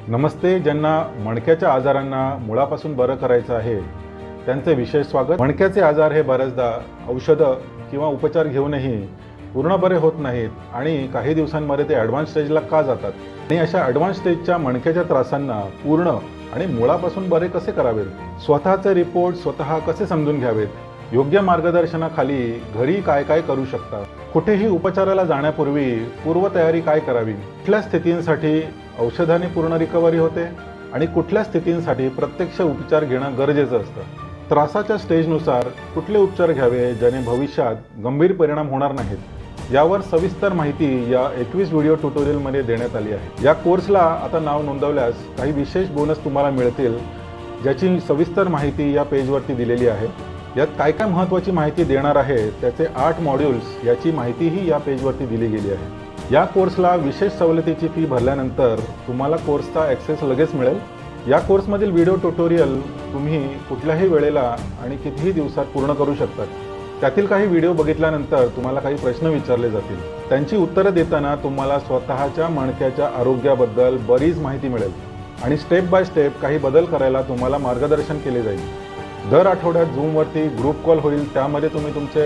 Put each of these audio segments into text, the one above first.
नमस्ते. ज्यांना मणक्याच्या आजारांना मुळापासून बरं करायचं आहे त्यांचे विशेष स्वागत. मणक्याचे आजार हे बऱ्याचदा औषधं किंवा उपचार घेऊनही पूर्ण बरे होत नाहीत आणि काही दिवसांमध्ये ते ॲडव्हान्स स्टेजला का जातात आणि अशा ॲडव्हान्स स्टेजच्या मणक्याच्या त्रासांना पूर्ण आणि मुळापासून बरे कसे करावेत, स्वतःचे रिपोर्ट स्वतः कसे समजून घ्यावेत, योग्य मार्गदर्शनाखाली घरी काय काय करू शकता, कुठेही उपचाराला जाण्यापूर्वी पूर्वतयारी काय करावी, कुठल्या स्थितींसाठी औषधाने पूर्ण रिकव्हरी होते आणि कुठल्या स्थितींसाठी प्रत्यक्ष उपचार घेणं गरजेचं असतं, त्रासाच्या स्टेजनुसार कुठले उपचार घ्यावे ज्याने भविष्यात गंभीर परिणाम होणार नाहीत, यावर सविस्तर माहिती या 21 व्हिडिओ ट्युटोरियलमध्ये देण्यात आली आहे. या कोर्सला आता नाव नोंदवल्यास काही विशेष बोनस तुम्हाला मिळतील, ज्याची सविस्तर माहिती या पेजवरती दिलेली आहे. यात काय काय महत्त्वाची माहिती देणार आहे त्याचे 8 मॉड्यूल्स याची माहितीही या पेजवरती दिली गेली आहे. या कोर्सला विशेष सवलतीची फी भरल्यानंतर तुम्हाला कोर्सचा ॲक्सेस लगेच मिळेल. या कोर्समधील व्हिडिओ ट्युटोरियल तुम्ही कुठल्याही वेळेला आणि कितीही दिवसात पूर्ण करू शकतात. त्यातील काही व्हिडिओ बघितल्यानंतर तुम्हाला काही प्रश्न विचारले जातील. त्यांची उत्तरं देताना तुम्हाला स्वतःच्या मणक्याच्या आरोग्याबद्दल बरीच माहिती मिळेल आणि स्टेप बाय स्टेप काही बदल करायला तुम्हाला मार्गदर्शन केले जाईल. दर आठवड्यात झूमवरती ग्रुप कॉल होईल, त्यामध्ये तुम्ही तुमचे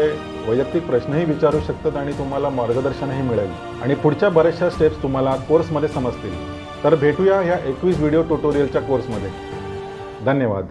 वैयक्तिक प्रश्नही विचारू शकतात आणि तुम्हाला मार्गदर्शनही मिळेल आणि पुढच्या बऱ्याचशा स्टेप्स तुम्हाला कोर्समध्ये समजतील. तर भेटूया ह्या 21 व्हिडिओ ट्युटोरियलच्या कोर्समध्ये. धन्यवाद.